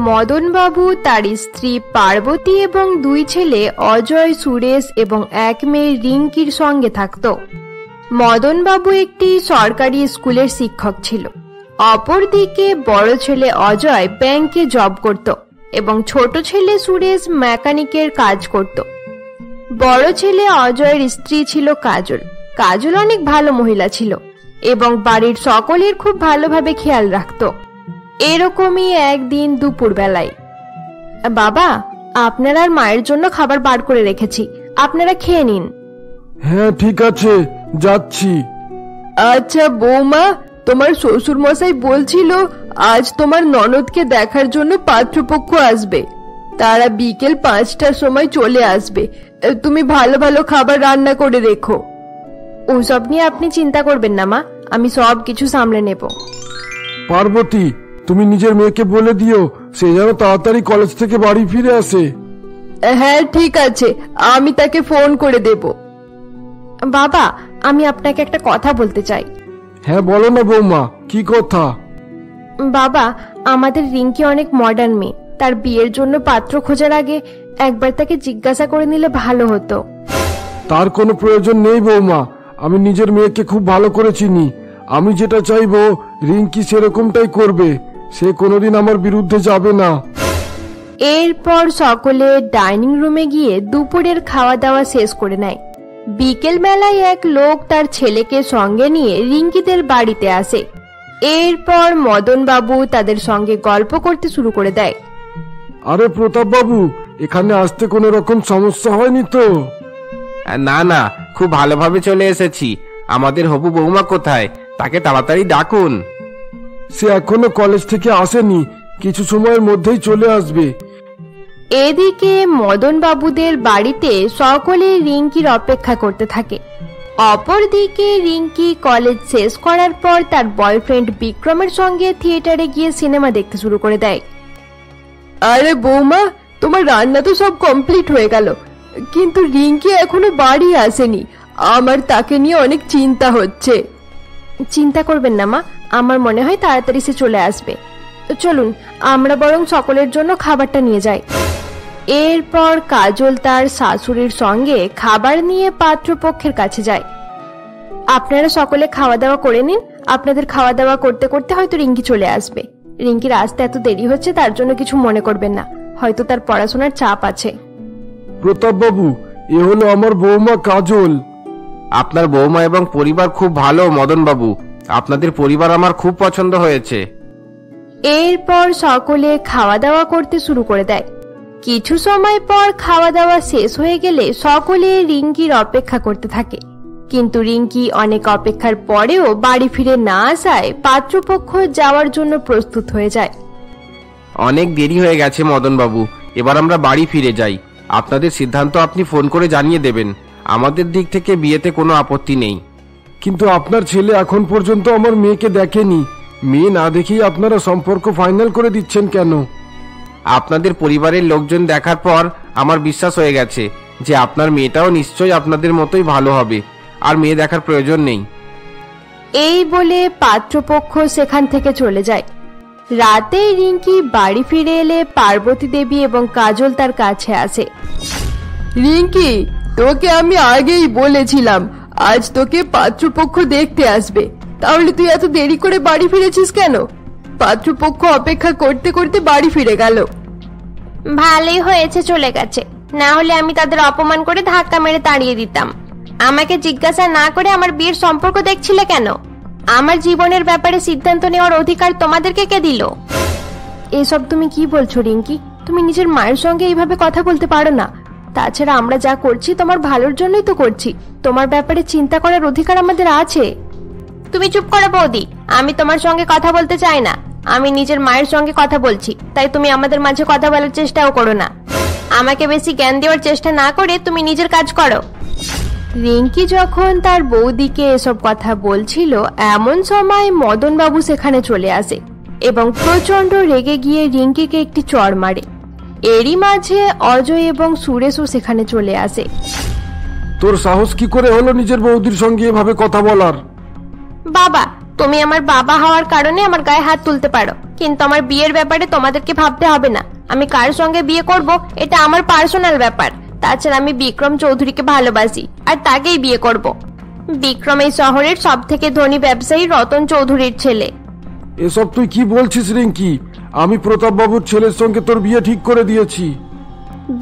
মদনবাবু তার স্ত্রী পার্বতী এবং দুই ছেলে অজয়, সুরেশ এবং এক মেয়ে রিঙ্কির সঙ্গে থাকত। মদনবাবু একটি সরকারি স্কুলের শিক্ষক ছিল। অপরদিকে বড় ছেলে অজয় ব্যাংকে জব করত এবং ছোট ছেলে সুরেশ মেকানিকের কাজ করত। বড় ছেলে অজয়ের স্ত্রী ছিল কাজল। কাজল অনেক ভালো মহিলা ছিল এবং বাড়ির সকলের খুব ভালোভাবে খেয়াল রাখত। এরকমই একদিন দুপুর বেলায়, বাবা, আপনার আর মায়ের জন্য খাবার বার করে রেখেছি, আপনারা খেয়ে নিন। হ্যাঁ ঠিক আছে, যাচ্ছি। আচ্ছা বৌমা, তোমার শ্বশুর মশাই বলছিল আজ তোমার ননদকে দেখার জন্য পাত্রপক্ষ আসবে। তারা বিকেল 5টার সময় চলে আসবে। তুমি ভালো ভালো খাবার রান্না করে রেখো। ওসব নিয়ে আপনি চিন্তা করবেন না মা, আমি সব কিছু সামলে নেব। পার্বতী, তুমি নিজের মেয়েকে বলে দিও সে যেন তাড়াতাড়ি কলেজ থেকে বাড়ি ফিরে আসে। হ্যাঁ ঠিক আছে, আমি তাকে ফোন করে দেব। বাবা, আমি আপনাকে একটা কথা বলতে চাই। হ্যাঁ বলো না বৌমা, কি কথা? বাবা, আমাদের রিঙ্কি অনেক মডার্ন মেয়ে, তার বিয়ের জন্য পাত্র খোঁজার আগে একবার তাকে জিজ্ঞাসা করে নিলে ভালো হতো। তার কোনো প্রয়োজন নেই বৌমা, আমি নিজের মেয়েকে খুব ভালো করে চিনি। আমি যেটা চাইবো রিঙ্কি সেরকমটাই করবে, সে কোনোদিন আমার বিরুদ্ধে যাবে না। এরপর সকলে ডাইনিং রুমে গিয়ে দুপুরের খাওয়া দাওয়া শেষ করে নেয়। বিকেল বেলায় এক লোক তার ছেলেকে সঙ্গে নিয়ে রিঙ্কিদের বাড়িতে আসে। এরপর মদন বাবু তাদের সঙ্গে গল্প করতে শুরু করে দেয়। আরে প্রতাপ বাবু, এখানে আসতে কোনো রকম সমস্যা হয়নি তো? না না, খুব ভালোভাবে চলে এসেছি। আমাদের হবু বৌমা কোথায়? তাকে তাড়াতাড়ি ডাকুন। সে এখনো কলেজ থেকে আসেনি, কিছু সময়ের মধ্যেই চলে আসবে। এদিকে মদন বাবুদের বাড়িতে সকলে রিঙ্কির অপেক্ষা করতে থাকে। অপরদিকে রিঙ্কি কলেজ শেষ করার পর তার বয়ফ্রেন্ড বিক্রমের সঙ্গে থিয়েটারে গিয়ে সিনেমা দেখতে শুরু করে দেয়। আরে বৌমা, তোমার রান্না তো সব কমপ্লিট হয়ে গেল, কিন্তু রিঙ্কি এখনো বাড়ি আসেনি। আমার তাকে নিয়ে অনেক চিন্তা হচ্ছে। চিন্তা করবেন না মা, আমার মনে হয় তাড়াতাড়ি সে চলে আসবে। চলুন আমরা বরং সকলের জন্য খাবারটা নিয়ে যাই। এরপর কাজল তার শাশুড়ির সঙ্গে খাবার নিয়ে পাত্রপক্ষের কাছে যায়। আপনারা সকলে খাওয়া দাওয়া করে নিন, আপনাদের খাওয়া দাওয়া করতে করতে হয়তো রিঙ্কি চলে আসবে। রিঙ্কির আসতে এত দেরি হচ্ছে তার জন্য কিছু মনে করবেন না, হয়তো তার পড়াশোনার চাপ আছে। প্রতাপ বাবু, এ হলো আমার বৌমা কাজল। আপনার বৌমা এবং পরিবার খুব ভালো মদন বাবু, আপনাদের পরিবার আমার খুব পছন্দ হয়েছে। এরপর সকলে খাওয়া দাওয়া করতে শুরু করে দেয়। কিছু সময় পর খাওয়া দাওয়া শেষ হয়ে গেলে সকলে রিঙ্কির অপেক্ষা করতে থাকে, কিন্তু রিঙ্কি অনেক অপেক্ষার পরেও বাড়ি ফিরে না আসায় পাত্রপক্ষ যাওয়ার জন্য প্রস্তুত হয়ে যায়। অনেক দেরি হয়ে গেছে মদন বাবু, এবার আমরা বাড়ি ফিরে যাই। আপনাদের সিদ্ধান্ত আপনি ফোন করে জানিয়ে দেবেন। আমাদের দিক থেকে বিয়েতে কোনো আপত্তি নেই। কিন্তু আপনার ছেলে এখন পর্যন্ত আমার মেয়েকে দেখেনি। মেয়ে না দেখেই আপনারা সম্পর্ক ফাইনাল করে দিচ্ছেন কেন? আপনাদের পরিবারের লোকজন দেখার পর আমার বিশ্বাস হয়ে গেছে যে আপনার মেয়েটাও নিশ্চয়ই আপনাদের মতোই ভালো হবে, আর মেয়ে দেখার প্রয়োজন নেই। এই বলে পাত্রপক্ষ সেখান থেকে চলে যায়। রাতে রিঙ্কি বাড়ি ফিরে এলে পার্বতী দেবী এবং কাজল তার কাছে আসে। রিঙ্কি, তোকে আমি আগেই বলেছিলাম আজ তোকে পাত্রপক্ষ দেখতে আসবে, তাহলে তুই এত দেরি করে বাড়ি ফিরেছিস কেন? পাত্রপক্ষ অপেক্ষা করতে করতে বাড়ি ফিরে গেল। ভালোই হয়েছে চলে গেছে, না হলে আমি তাদের অপমান করে ধাক্কা মেরে তাড়িয়ে দিতাম। আমাকে জিজ্ঞাসা না করে আমার বিয়ের সম্পর্ক দেখছিলে কেন? আমার জীবনের ব্যাপারে সিদ্ধান্ত নেওয়ার অধিকার তোমাদেরকে কে দিল? এসব তুমি কি বলছো রিঙ্কি? তুমি নিজের মায়ের সঙ্গে এইভাবে কথা বলতে পারো না। তাছাড়া আমরা যা করছি তোমার ভালোর জন্যই তো করছি, তোমার ব্যাপারে চিন্তা করার অধিকার আমাদের আছে। তুমি চুপ করো বৌদি, আমি তোমার সঙ্গে কথা বলতে চাই না। আমি নিজের মায়ের সঙ্গে কথা বলছি, তাই তুমি আমাদের মাঝে কথা বলার চেষ্টাও করো না। আমাকে বেশি জ্ঞান দেওয়ার চেষ্টা না করে তুমি নিজের কাজ করো। রিঙ্কি যখন তার বৌদিকে এসব কথা বলছিল, এমন সময় মদন বাবু সেখানে চলে আসে এবং প্রচন্ড রেগে গিয়ে রিঙ্কিকে একটি চড় মারে। এরই মাঝে অজয় এবং সুরেশও সেখানে চলে আসে। তোর সাহস কি করে হলো নিজের বৌদির সঙ্গে এভাবে কথা বলার? বাবা, তুমি আমার বাবা হওয়ার কারণে আমার গায়ে হাত তুলতে পারো, কিন্তু আমার বিয়ের ব্যাপারে তোমাদেরকে ভাবতে হবে না। আমি কার সঙ্গে বিয়ে করব এটা আমার পার্সোনাল ব্যাপার। তাছাড়া আমি বিক্রম চৌধুরীকে ভালোবাসি আর তাকেই বিয়ে করব। বিক্রম এই শহরের সব থেকে ধনী ব্যবসায়ী রতন চৌধুরীর ছেলে। এসব তুই কি বলছিস রিঙ্কি? আমি প্রতাপ বাবুর ছেলের সঙ্গে তোর বিয়ে ঠিক করে দিয়েছি।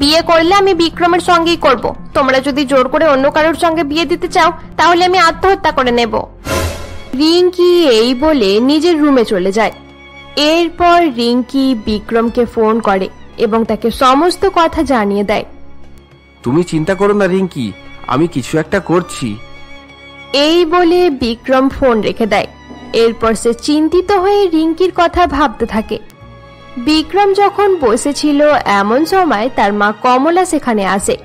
বিয়ে করলে আমি বিক্রমের সঙ্গেই করব। তোমরা যদি জোর করে অন্য কারোর সঙ্গে বিয়ে দিতে চাও তাহলে আমি আত্মহত্যা করে নেব। রিঙ্কি এই বলে নিজের রুমে চলে যায়। এরপর রিঙ্কি বিক্রমকে ফোন করে এবং তাকে সমস্ত কথা জানিয়ে দেয়। তুমি চিন্তা করো না রিঙ্কি, আমি কিছু একটা করছি। এই বলে বিক্রম ফোন রেখে দেয়। এরপর সে চিন্তিত হয়ে রিঙ্কির কথা ভাবতে থাকে। বিক্রম যখন বসেছিল এমন সময় তার মা কমলা সেখানে আসে।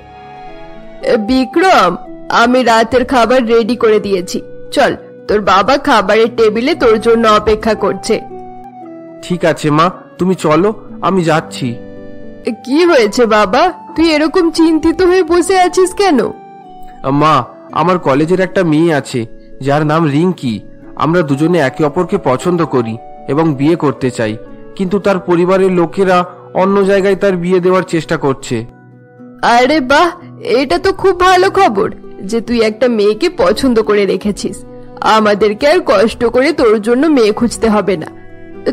বিক্রম, আমি রাতের খাবার রেডি করে দিয়েছি, চল, তোর বাবা খাবারের টেবিলে তোর জন্য অপেক্ষা করছে। ঠিক আছে মা, তুমি চলো, আমি যাচ্ছি। কি হয়েছে বাবা, তুই এরকম চিন্তিত হয়ে বসে আছিস কেন? মা, আমার কলেজের একটা মেয়ে আছে যার নাম রিঙ্কি। আমরা দুজনে একে অপরকে পছন্দ করি এবং বিয়ে করতে চাই, কিন্তু তার পরিবারের লোকেরা অন্য জায়গায় তার বিয়ে দেওয়ার চেষ্টা করছে। আরে বাহ, এটা তো খুব ভালো খবর যে তুই একটা মেয়েকে পছন্দ করে রেখেছিস। আমাদেরকে আর কষ্ট করে তোর জন্য মেয়ে খুঁজতে হবে না।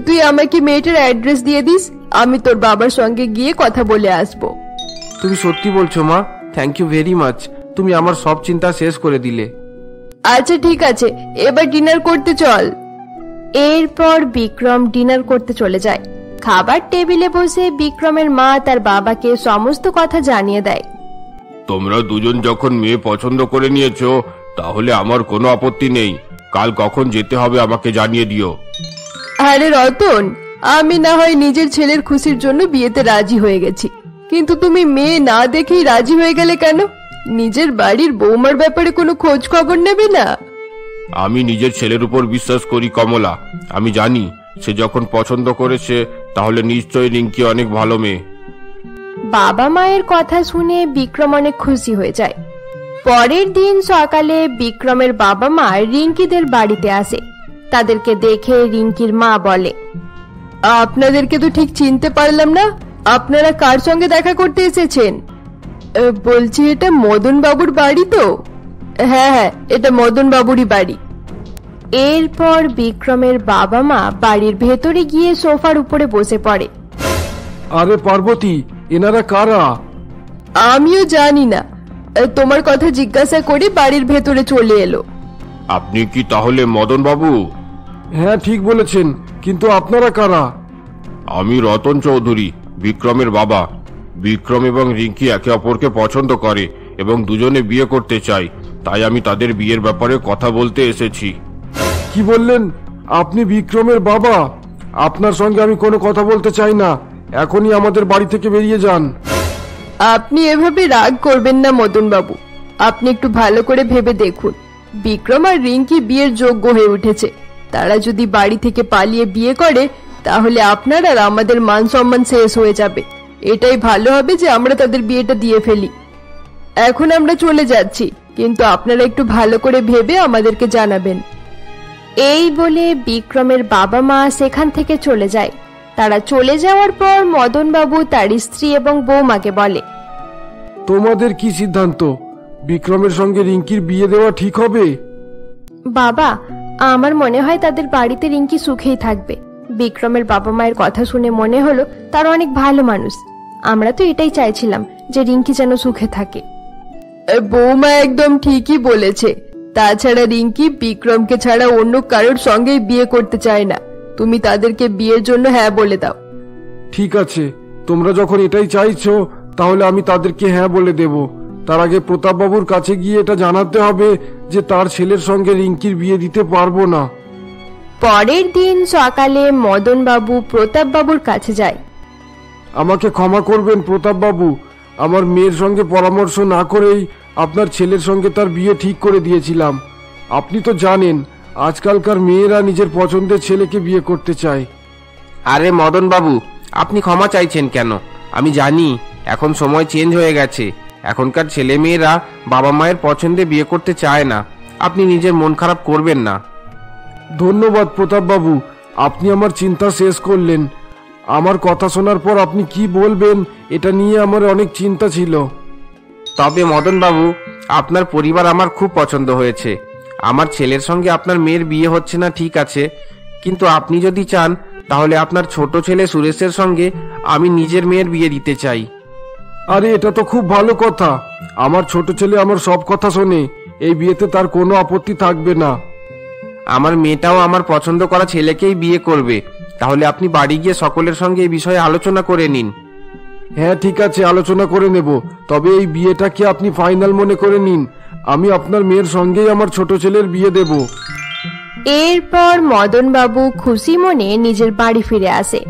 তুই আমাকে মেয়েটার অ্যাড্রেস দিয়ে দিস, আমি তোর বাবার সঙ্গে গিয়ে কথা বলে আসবো। তুমি সত্যি বলছো মা? থ্যাংক ইউ ভেরি মাচ, তুমি আমার সব চিন্তা শেষ করে দিলে। আচ্ছা ঠিক আছে, এবার ডিনার করতে চল। এরপর বিক্রম ডিনার করতে চলে যায়। খাবার টেবিলে বসে বিক্রমের মা তার বাবাকে সমস্ত কথা জানিয়ে দেয়। তোমরা দুজন যখন মেয়ে পছন্দ করে নিয়েছো তাহলে আমার কোনো আপত্তি নেই। কাল কখন যেতে হবে আমাকে জানিয়ে দিও। আরে রতন, আমি না হয় নিজের ছেলের খুশির জন্য বিয়েতে রাজি হয়ে গেছি, কিন্তু তুমি মেয়ে না দেখেই রাজি হয়ে গেলে কেন? নিজের বাড়ির বৌমার ব্যাপারে কোনো খোঁজ খবর নেবে না? আমি নিজের ছেলের উপর বিশ্বাস করি কমলা। আমি জানি সে যখন পছন্দ করেছে তাহলে নিশ্চয়ই রিঙ্কি অনেক ভালো মেয়ে। বাবা মায়ের কথা শুনে বিক্রম অনেক খুশি হয়ে যায়। পরের দিন সকালে বিক্রমের বাবা মা রিঙ্কিদের বাড়িতে আসে। তাদেরকে দেখে রিঙ্কির মা বলে, আপনাদেরকে তো ঠিক চিনতে পারলাম না, আপনারা কার সঙ্গে দেখা করতে এসেছেন? বলছি এটা মদন বাবুর বাড়ি তো? হ্যাঁ হ্যাঁ, এটা মদন বাবুরই বাড়ি। এরপর বিক্রমের বাবা মা বাড়ির ভেতরে গিয়ে সোফার উপরে বসে পড়ে। আরে পার্বতী, এনারা কারা? আমিও জানি না, তোমার কথা জিজ্ঞাসা করে বাড়ির ভেতরে চলে এলো। আপনি কি তাহলে মদন বাবু? হ্যাঁ ঠিক বলেছেন, কিন্তু আপনারা কারা? আমি রতন চৌধুরী, বিক্রমের বাবা। বিক্রম এবং রিঙ্কি একে অপরকে পছন্দ করে এবং দুজনে বিয়ে করতে চায়, তাই আমি তাদের বিয়ের ব্যাপারে কথা বলতে এসেছি। কি বললেন? আপনি বিক্রমের বাবা? আপনার সঙ্গে আমি কোনো কথা বলতে চাই না, এখনই আমাদের বাড়ি থেকে বেরিয়ে যান। আপনি এভাবে রাগ করবেন না মদন বাবু, আপনি একটু ভালো করে ভেবে দেখুন। বিক্রম আর রিঙ্কি বিয়ের যোগ্য হয়ে উঠেছে। তারা যদি বাড়ি থেকে পালিয়ে বিয়ে করে তাহলে আপনার আর আমাদের মান সম্মান শেষ হয়ে যাবে। এটাই ভালো হবে যে আমরা তাদের বিয়েটা দিয়ে ফেলি। এখন আমরা চলে যাচ্ছি, কিন্তু আপনারা একটু ভালো করে ভেবে আমাদেরকে জানাবেন। এই বলে বিক্রমের বাবা মা সেখান থেকে চলে যায়। তারা চলে যাওয়ার পর মদন বাবু তার স্ত্রী এবং বৌমাকে বলে, তোমাদের কি সিদ্ধান্ত? বিক্রমের সঙ্গে রিঙ্কির বিয়ে দেওয়া ঠিক হবে? বাবা, আমার মনে হয় তাদের বাড়িতে রিঙ্কি সুখেই থাকবে। বিক্রমের বাবা মায়ের কথা শুনে মনে হলো তারা অনেক ভালো মানুষ। আমরা তো এটাই চাইছিলাম যে রিঙ্কি যেন সুখে থাকে। বৌমা একদম ঠিকই বলেছে। তাছাড়া রিঙ্কি বিক্রমকে ছাড়া অন্য কারোর সঙ্গেই বিয়ে করতে চায় না। তুমি তাদেরকে বিয়ের জন্য হ্যাঁ বলে দাও। ঠিক আছে, তোমরা যখন এটাই চাইছো তাহলে আমি তাদেরকে হ্যাঁ বলে দেব। তার আগে প্রতাপ বাবুর কাছে গিয়ে এটা জানাতে হবে যে তার ছেলের সঙ্গে রিঙ্কির বিয়ে দিতে পারবো না। পরের দিন সকালে মদন বাবু প্রতাপ বাবুর কাছে যায়। আমাকে ক্ষমা করবেন প্রতাপ বাবু, আমার মেয়ের সঙ্গে পরামর্শ না করেই আপনার ছেলের সঙ্গে তার বিয়ে ঠিক করে দিয়েছিলাম। আপনি তো জানেন আজকালকার মেয়েরা নিজের পছন্দের ছেলেকে বিয়ে করতে চায়। আরে মদন বাবু, আপনি ক্ষমা চাইছেন কেন? আমি জানি এখন সময় চেঞ্জ হয়ে গেছে। এখনকার ছেলে মেয়েরা বাবা মায়ের পছন্দে বিয়ে করতে চায় না। আপনি নিজের মন খারাপ করবেন না। ধন্যবাদ প্রতাপ বাবু, আপনি আমার চিন্তা শেষ করলেন। আমার কথা শোনার পর আপনি কি বলবেন এটা নিয়ে আমার অনেক চিন্তা ছিল। তবে মদন বাবু, আপনার পরিবার আমার খুব পছন্দ হয়েছে। আমার ছেলের সঙ্গে আপনার মেয়ের বিয়ে হচ্ছে না ঠিক আছে, কিন্তু আপনি যদি চান তাহলে আপনার ছোট ছেলে সুরেশের সঙ্গে আমি নিজের মেয়ের বিয়ে দিতে চাই। আরে এটা তো খুব ভালো কথা। আমার ছোট ছেলে আমার সব কথা শোনে, এই বিয়েতে তার কোনো আপত্তি থাকবে না। আমার মেয়েটাও আমার পছন্দ করা ছেলেকেই বিয়ে করবে। তাহলে আপনি বাড়ি গিয়ে সকলের সঙ্গে এই বিষয়ে আলোচনা করে নিন। হ্যাঁ ঠিক আছে, আলোচনা করে নেব। তবে এই বিয়েটাকে আপনি ফাইনাল মনে করে নিন। আমি আপনার মেয়ের সঙ্গেই আমার ছোট ছেলের বিয়ে দেব। এরপর মদন বাবু খুশি মনে নিজের বাড়ি ফিরে আসে।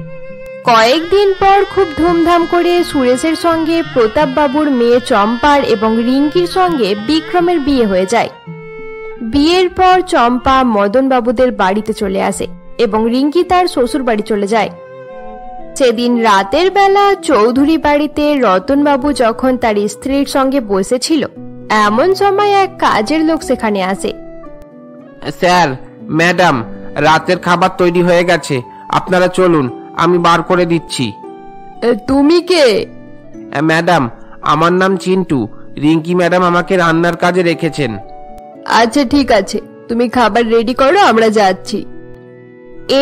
কয়েকদিন পর খুব ধুমধাম করে সুরেশের সঙ্গে প্রতাপ বাবুর মেয়ে চম্পার এবং রিঙ্কির সঙ্গে বিক্রমের বিয়ে হয়ে যায়। বিয়ের পর চম্পা মদন বাবুদের বাড়িতে চলে আসে এবং রিঙ্কি তার শ্বশুর বাড়ি চলে যায়। সেদিন রাতের বেলা চৌধুরী বাড়িতে রতনবাবু যখন তার স্ত্রীর সঙ্গে বসেছিল, এমন সময় এক কাজের লোক সেখানে আসে। স্যার, ম্যাডাম, রাতের খাবার তৈরি হয়ে গেছে, আপনারা চলুন, আমি বার করে দিচ্ছি। তুমি কে? ম্যাডাম, আমার নাম চিন্টু। রিঙ্কি ম্যাডাম আমাকে রান্নার কাজে রেখেছেন। আচ্ছা ঠিক আছে, তুমি খাবার রেডি করো, আমরা যাচ্ছি।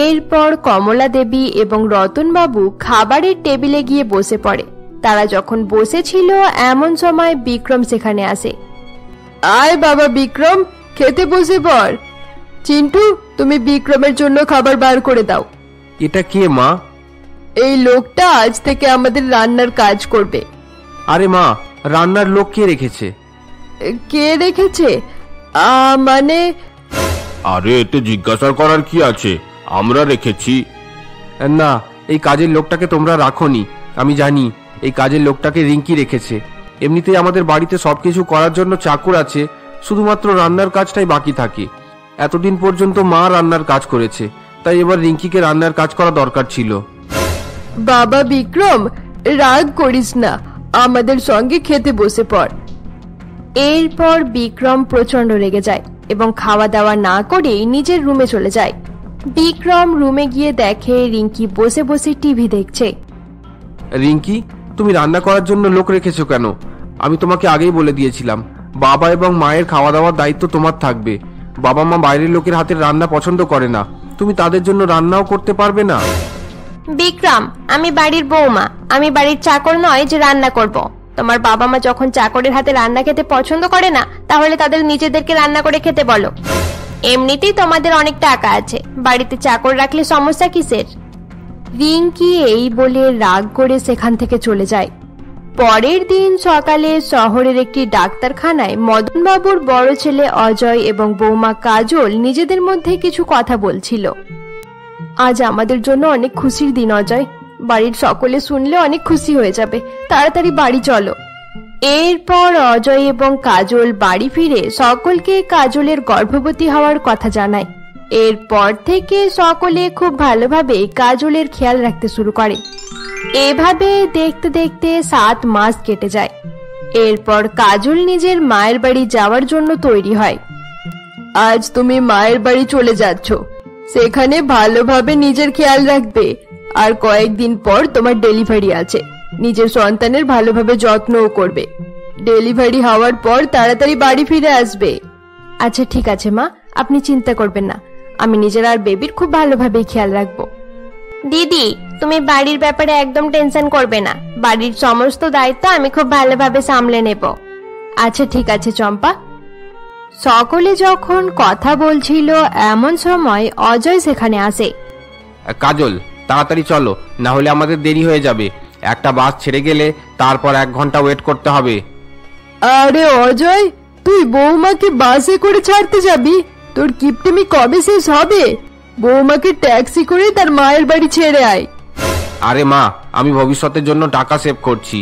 এরপর কমলা দেবী এবং রতনবাবু খাবারের টেবিলে গিয়ে বসে পড়ে। তারা যখন বসেছিল এমন সময় বিক্রম সেখানে আসে। আয় বাবা বিক্রম, খেতে বসে পড়। চিন্টু, তুমি বিক্রমের জন্য খাবার বার করে দাও। এটা কে মা? এই লোকটা আজ থেকে আমাদের রান্নার কাজ করবে। আরে মা, রান্নার লোক কে রেখেছে? কে রেখেছে? মানে আরে এতে জিজ্ঞাসা করার কি আছে, আমরা রেখেছি। না, এই কাজের লোকটাকে তোমরা রাখোনি। আমি জানি এই কাজের লোকটাকে রিঙ্কি রেখেছে। এমনিতেই আমাদের বাড়িতে সবকিছু করার জন্য চাকর আছে, শুধুমাত্র রান্নার কাজটাই বাকি থাকে। এতদিন পর্যন্ত মা রান্নার কাজ করেছে, তাই এবার রিঙ্কিকে রান্নার কাজ করা দরকার ছিল। বাবা বিক্রম, রাগ করিস না, আমাদের সঙ্গে খেতে বসে পড়। এরপর বিক্রম প্রচন্ড রেগে যায় এবং খাওয়া দাওয়া না করেই নিজের রুমে চলে যায়। বিক্রম রুমে গিয়ে দেখে রিঙ্কি বসে বসে টিভি দেখছে। রিঙ্কি, তুমি রান্না করার জন্য লোক রেখেছো কেন? আমি তোমাকে আগেই বলে দিয়েছিলাম বাবা এবং মায়ের খাওয়া দাওয়ার দায়িত্ব তোমার থাকবে। বাবা মা বাইরের লোকের হাতের রান্না পছন্দ করে না, তুমি তাদের জন্য রান্নাও করতে পারবে না। বিক্রম, আমি বাড়ির বৌমা, আমি বাড়ির চাকর নয় যে রান্না করব। তোমার বাবা মা যখন চাকরের হাতে রান্না খেতে পছন্দ করে না, তাহলে তাদের নিজেদেরকে রান্না করে খেতে বলো। এমনিতেই তোমাদের অনেক টাকা আছে, বাড়িতে চাকর রাখলে সমস্যা কিসের? রিঙ্কি এই বলে রাগ করে সেখান থেকে চলে যায়। পরের দিন সকালে শহরের একটি ডাক্তারখানায় মদনবাবুর বড় ছেলে অজয় এবং বৌমা কাজল নিজেদের মধ্যে কিছু কথা বলছিল। আজ আমাদের জন্য অনেক খুশির দিন অজয়, বাড়ির সকলে শুনলে অনেক খুশি হয়ে যাবে, তাড়াতাড়ি বাড়ি চলো। এরপর অজয় এবং কাজল বাড়ি ফিরে সকলকে কাজলের গর্ভবতী হওয়ার কথা জানায়। এরপর থেকে সকলে খুব ভালোভাবে কাজলের খেয়াল রাখতে শুরু করে। এভাবে দেখতে দেখতে 7 মাস কেটে যায়। এরপর কাজল নিজের মায়ের বাড়ি যাওয়ার জন্য তৈরি হয়। আজ তুমি মায়ের বাড়ি চলে যাচ্ছ, সেখানে ভালোভাবে নিজের খেয়াল রাখবে। আর কয়েকদিন পর তোমার ডেলিভারি আছে, নিজের সন্তানের ভালোভাবে যত্নও করবে। ডেলিভারি হওয়ার পর তাড়াতাড়ি বাড়ি ফিরে আসবে। আচ্ছা ঠিক আছে মা, আপনি চিন্তা করবেন না, আমি নিজের আর বেবির খুব ভালোভাবে খেয়াল রাখবো। দিদি, তুমি বাড়ির ব্যাপারে একদম টেনশন করবে না, বাড়ির সমস্ত দায়িত্ব আমি খুব ভালোভাবে সামলে নেব। আচ্ছা ঠিক আছে চম্পা। সকলে যখন কথা বলছিল এমন সময় অজয় সেখানে আসে। কাজল, তাড়াতাড়ি চলো, না হলে আমাদের দেরি হয়ে যাবে। একটা বাস ছেড়ে গেলে তারপর 1 ঘন্টা ওয়েট করতে হবে। আরে অজয়, তুই বৌমাকে বাসে করে ছাড়তে যাবি? তোর কিপটেমি কবে শেষ হবে? বৌমাকে ট্যাক্সি করে তার মায়ের বাড়ি ছেড়ে আয়। আরে মা, আমি ভবিষ্যতের জন্য টাকা সেভ করছি।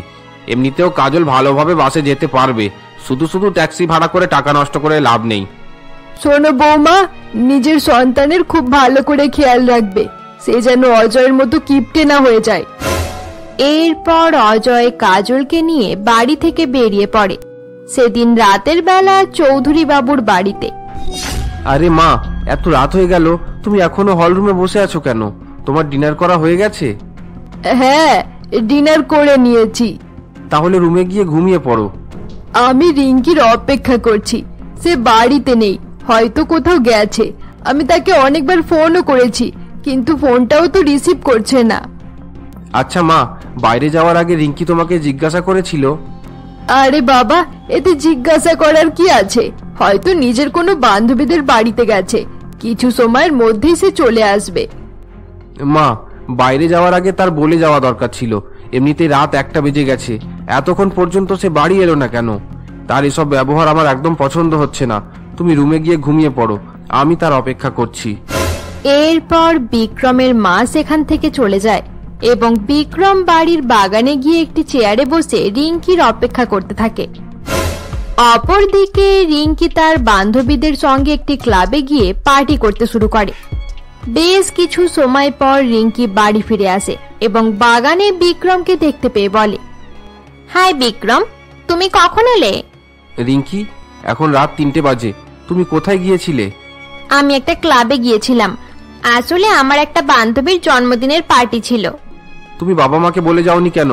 এমনিতেও কাজল ভালোভাবে বাসে যেতে পারবে, শুধু শুধু ট্যাক্সি ভাড়া করে টাকা নষ্ট করে লাভ নেই। শোনো বৌমা, নিজের সন্তানের খুব ভালো করে খেয়াল রাখবে, সে যেন অজয়ের মতো কিপটে না হয়ে যায়। এরপর অজয় কাজলকে নিয়ে বাড়ি থেকে বেরিয়ে পড়ে। সেদিন রাতের বেলা চৌধুরী বাবুর বাড়িতে। আরে মা, এত রাত হয়ে গেল, তুমি এখনো হল রুমে বসে আছো কেন? তোমার ডিনার করা হয়ে গেছে? হ্যাঁ, ডিনার করে নিয়েছি। তাহলে রুমে গিয়ে ঘুমিয়ে পড়ো। আমি রিঙ্কির অপেক্ষা করছি। সে বাড়িতে নেই, হয়তো কোথাও গেছে। আমি তাকে অনেকবার ফোনও করেছি, কিন্তু ফোনটাও তো রিসিভ করছে না। আচ্ছা মা, বাইরে যাওয়ার আগে রিঙ্কি তোমাকে জিজ্ঞাসা করেছিল? আরে বাবা, এতে জিজ্ঞাসা করার কি আছে? হয়তো নিজের কোনো বান্ধবীদের বাড়িতে গেছে, কিছু সময়ের মধ্যেই সে চলে আসবে। মা, বাইরে যাওয়ার আগে তার বলে যাওয়া দরকার ছিল। এমনিতেই রাত 1টা বেজে গেছে, এতক্ষণ পর্যন্ত সে বাড়ি এলো না কেন? তার এসব ব্যবহার আমার একদম পছন্দ হচ্ছে না। তুমি রুমে গিয়ে ঘুমিয়ে পড়ো, আমি তার অপেক্ষা করছি। এরপর বিক্রমের মা সেখান থেকে চলে যায় এবং বিক্রম বাড়ির বাগানে গিয়ে একটি চেয়ারে বসে রিঙ্কির অপেক্ষা করতে থাকে। অপরদিকে রিঙ্কি তার বান্ধবীদের সঙ্গে একটি ক্লাবে গিয়ে পার্টি করতে শুরু করে। বেশ কিছু সময় পর রিঙ্কি বাড়ি ফিরে আসে এবং বাগানে বিক্রমকে দেখতে পেয়ে বলে, হাই বিক্রম, তুমি কখন এলে? রিঙ্কি, এখন রাত 3টে বাজে, তুমি কোথায় গিয়েছিলে? আমি একটা ক্লাবে গিয়েছিলাম। আসলে আমার একটা বান্ধবীর জন্মদিনের পার্টি ছিল। তুমি বাবা মাকে বলে যাওনি কেন?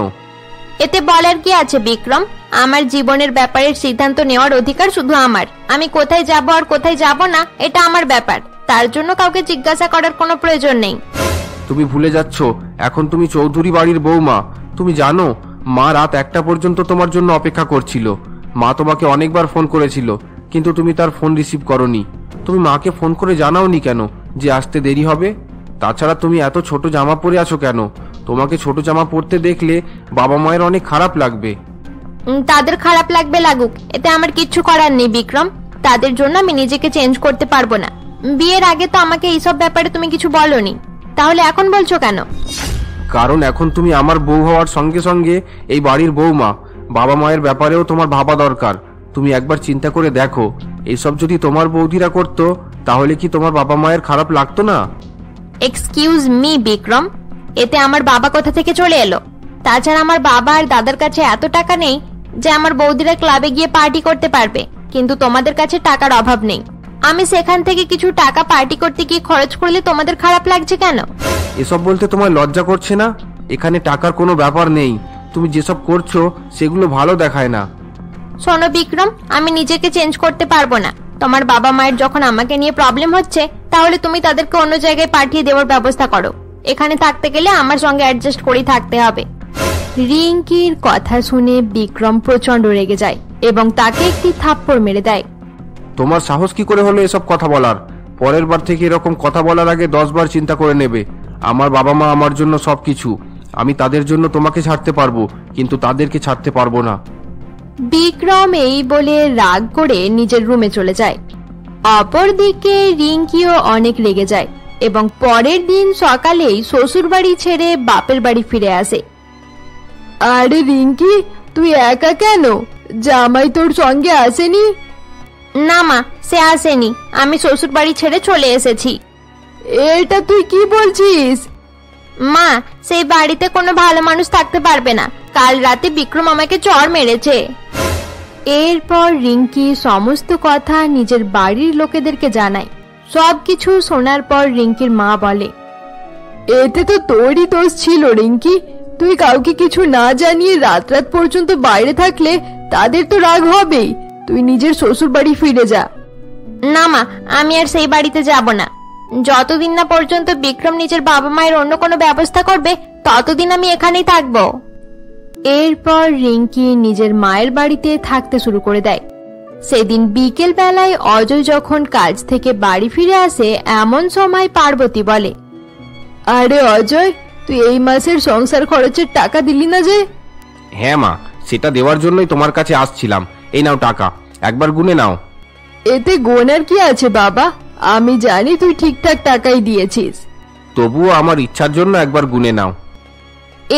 এতে বলার কি আছে বিক্রম? আমার জীবনের ব্যাপারে সিদ্ধান্ত নেওয়ার অধিকার শুধু আমার। আমি কোথায় যাব আর কোথায় যাব না, এটা আমার ব্যাপার। তার জন্য কাউকে জিজ্ঞাসা করার কোনো প্রয়োজন নেই। তুমি ভুলে যাচ্ছ, এখন তুমি চৌধুরী বাড়ির বৌমা। তুমি জানো, মা রাত 1টা পর্যন্ত তোমার জন্য অপেক্ষা করছিল। মা তোমাকে অনেকবার ফোন করেছিল, কিন্তু তুমি তার ফোন রিসিভ করনি। তুমি মাকে ফোন করে জানাওনি কেন যে আসতে দেরি হবে? তাছাড়া তুমি এত ছোট জামা পরে আছো কেন? তোমাকে ছোট জামা পরতে দেখলে বাবা মায়ের অনেক খারাপ লাগবে। তাদের খারাপ লাগবে লাগুক, এতে আমার কিচ্ছু করার নেই বিক্রম। তাদের জন্য আমি নিজেকে চেঞ্জ করতে পারবো না। বিয়ের আগে তো আমাকে এইসব ব্যাপারে তুমি কিছু বলোনি, তাহলে এখন বলছো কেন? কারণ এখন তুমি আমার বউ হওয়ার সঙ্গে সঙ্গে এই বাড়ির বৌমা। বাবা মায়ের ব্যাপারেও তোমার ভাবা দরকার। তুমি একবার চিন্তা করে দেখো, এইসব যদি তোমার বৌদিরা করতো তাহলে কি তোমার বাবা মায়ের খারাপ লাগতো না? এক্সকিউজ মি বিক্রম, এতে আমার বাবা কোথা থেকে চলে এলো? তাছাড়া আমার বাবা আর দাদার কাছে এত টাকা নেই যে আমার বৌদিরা ক্লাবে গিয়ে পার্টি করতে পারবে, কিন্তু তোমাদের কাছে টাকার অভাব নেই। আমি সেখান থেকে কিছু টাকা পার্টি করতে গিয়ে খরচ করলে তোমাদের খারাপ লাগছে কেন? এসব বলতে তোমার লজ্জা করছে না? এখানে টাকার কোনো ব্যাপার নেই। তুমি যেসব করছো সেগুলো ভালো দেখায় না। শোনো বিক্রম, আমি নিজেকে চেঞ্জ করতে পারবো না। তোমার বাবা মায়ের যখন আমাকে নিয়ে প্রবলেম হচ্ছে, তাহলে তুমি তাদেরকে অন্য জায়গায় পাঠিয়ে দেওয়ার ব্যবস্থা করো। এখানে থাকতে গেলে আমার সঙ্গে অ্যাডজাস্ট করেই থাকতে হবে। রিঙ্কির কথা শুনে বিক্রম প্রচন্ড রেগে যায় এবং তাকে একটি থাপ্পড় মেরে দেয়। তোমার সাহস কি করে হলো এসব কথা বলার? পরের বার থেকে এরকম কথা বলার আগে 10 বার চিন্তা করে নেবে। আমার বাবা মা আমার জন্য সবকিছু। আমি তাদের জন্য তোমাকে ছাড়তে পারবো, কিন্তু তাদেরকে ছাড়তে পারবো না। বিক্রম এই বলে রাগ করে নিজের রুমে চলে যায়। অপরদিকে রিঙ্কিও অনেক রেগে যায় এবং পরের দিন সকালেই শ্বশুর বাড়ি ছেড়ে বাপের বাড়ি ফিরে আসে। আরে রিঙ্কি, তুই একা কেন? জামাই তোর সঙ্গে আসেনি? না মা, সে আসেনি। আমি শ্বশুর বাড়ি ছেড়ে চলে এসেছি। এটা তুই কি বলছিস? মা, সেই বাড়িতে কোনো ভালো মানুষ থাকতে পারবে না। কাল রাতে বিক্রম আমাকে চড় মেরেছে। এরপর রিঙ্কি সমস্ত কথা নিজের বাড়ির লোকেদেরকে জানায়। সবকিছু শোনার পর রিঙ্কির মা বলে, এতে তো তোরই দোষ ছিল রিঙ্কি। তুই কাউকে কিছু না জানিয়ে রাত রাত পর্যন্ত বাইরে থাকলে তাদের তো রাগ হবেই। তুই নিজের শ্বশুর বাড়ি ফিরে যা। না মা, আমি আর সেই বাড়িতে যাব না। যতদিন না পর্যন্ত বিক্রম নিজের বাবা মায়ের অন্য কোনো ব্যবস্থা করবে, ততদিন আমি এখানেই থাকবো। এরপর রিঙ্কি নিজের মায়ের বাড়িতে থাকতে শুরু করে দেয়। সেদিন বিকেল বেলায় অজয় যখন কাজ থেকে বাড়ি ফিরে আসে, এমন সময় পার্বতী বলে, আরে অজয়, তুই এই মাসের সংসার খরচের টাকা দিলি না যে? হ্যাঁ মা, সেটা দেওয়ার জন্যই তোমার কাছে আসছিলাম। এই নাও টাকা, একবার গুনে নাও। এতে গোনার কি আছে বাবা? আমি জানি তুই ঠিকঠাক টাকাই দিয়েছিস। তবুও আমার ইচ্ছার জন্য একবার গুনে নাও।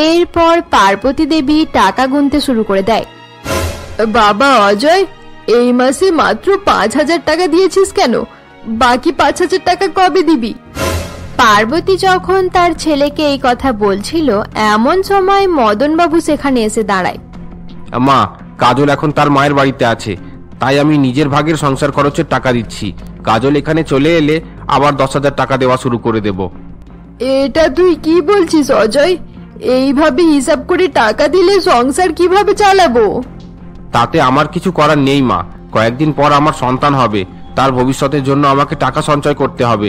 এরপর পার্বতী দেবী টাকা গুনতে শুরু করে দেয়। বাবা অজয়, এই মাসে মাত্র 5,000 টাকা দিয়েছিস কেন? বাকি 5,000 টাকা কবে দিবি? পার্বতী যখন তার ছেলেকে এই কথা বলছিল, এমন সময় মদন বাবু সেখানে এসে দাঁড়ায়। মা, কাজল এখন তার মায়ের বাড়িতে আছে, তাই আমি নিজের ভাগের সংসার খরচের টাকা দিচ্ছি। কাজল এখানে চলে এলে আবার 10,000 টাকা দেওয়া শুরু করে দেব। এটা তুই কি বলছিস অজয়? এইভাবে হিসাব করে টাকা দিলে সংসার কিভাবে চালাবো? তাতে আমার কিছু করার নেই মা। কয়েকদিন পর আমার সন্তান হবে, তার ভবিষ্যতের জন্য আমাকে টাকা সঞ্চয় করতে হবে।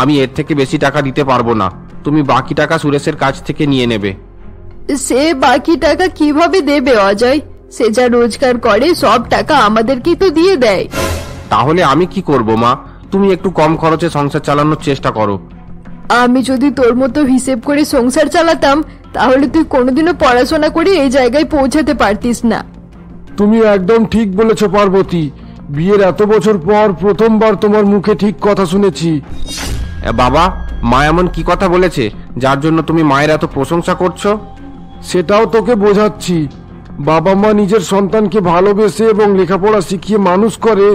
আমি এর থেকে বেশি টাকা দিতে পারবো না। তুমি বাকি টাকা সুরেশের কাছ থেকে নিয়ে নেবে। সে বাকি টাকা কিভাবে দেবে অজয়? সে যা রোজগার করে সব টাকা আমাদেরকেই তো দিয়ে দেয়। তাহলে আমি কি করব মা? তুমি একটু কম খরচে সংসার চালানোর চেষ্টা করো। আমি যদি তোর মতো হিসেব করে সংসার চালাতাম তাহলে তুই কোনোদিনও পড়াশোনা করে এই জায়গায় পৌঁছাতে পারতিস না। তুমি একদম ঠিক বলেছ পার্বতী। বিয়ের এত বছর পর প্রথমবার তোমার মুখে ঠিক কথা শুনেছি। বাবা, মা এমন কি কথা বলেছে যার জন্য তুমি মায়ের এত প্রশংসা করছো? সেটাও তোকে বোঝাচ্ছি। বাবা মা নিজের সন্তানকে ভালোবেসে এবং লেখাপড়া শিখিয়ে মানুষ করে,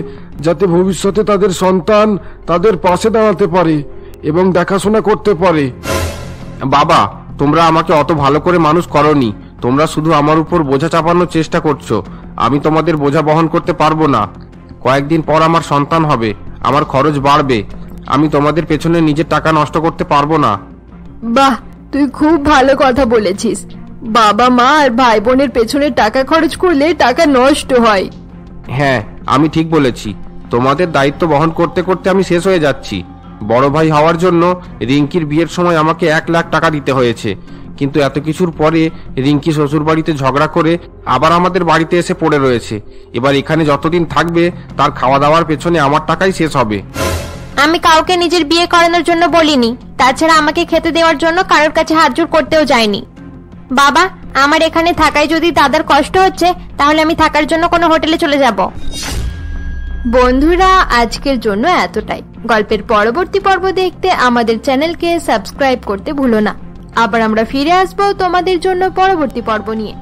যাতে ভবিষ্যতে তাদের সন্তান তাদের পাশে দাঁড়াতে পারে এবং দেখাশোনা করতে পারে। বাবা, তোমরা আমাকে অত ভালো করে মানুষ করনি। তোমরা শুধু আমার উপর বোঝা চাপানোর চেষ্টা করছো। আমি তোমাদের বোঝা বহন করতে পারবো না। কয়েকদিন পর আমার সন্তান হবে, আমার খরচ বাড়বে। আমি তোমাদের পেছনে নিজের টাকা নষ্ট করতে পারবো না। বাহ, তুই খুব ভালো কথা বলেছিস। বাবা মা আর ভাই বোনের পেছনে টাকা খরচ করলে টাকা নষ্ট হয়। হ্যাঁ, আমি ঠিক বলেছি। তোমাদের দায়িত্ব বহন করতে করতে আমি শেষ হয়ে যাচ্ছি। বড় ভাই হওয়ার জন্য রিঙ্কির বিয়ের সময় আমাকে 1 লাখ টাকা দিতে হয়েছে, কিন্তু এত কিছুর পরে রিঙ্কি শ্বশুর বাড়িতে ঝগড়া করে আবার আমাদের বাড়িতে এসে পড়ে রয়েছে। এবার এখানে যতদিন থাকবে তার খাওয়া দাওয়ার পেছনে আমার টাকাই শেষ হবে। আমি কাউকে নিজের বিয়ে করানোর জন্য বলিনি। তাছাড়া আমাকে খেতে দেওয়ার জন্য কারোর কাছে হাত জোড় করতেও যায়নি। বাবা, আমার এখানে থাকায় যদি দাদার কষ্ট হচ্ছে তাহলে আমি থাকার জন্য কোনো হোটেলে চলে যাব। বন্ধুরা, আজকের জন্য এতটাই। গল্পের পরবর্তী পর্ব দেখতে আমাদের চ্যানেলকে সাবস্ক্রাইব করতে ভুলো না। আবার আমরা ফিরে আসবো তোমাদের জন্য পরবর্তী পর্ব নিয়ে।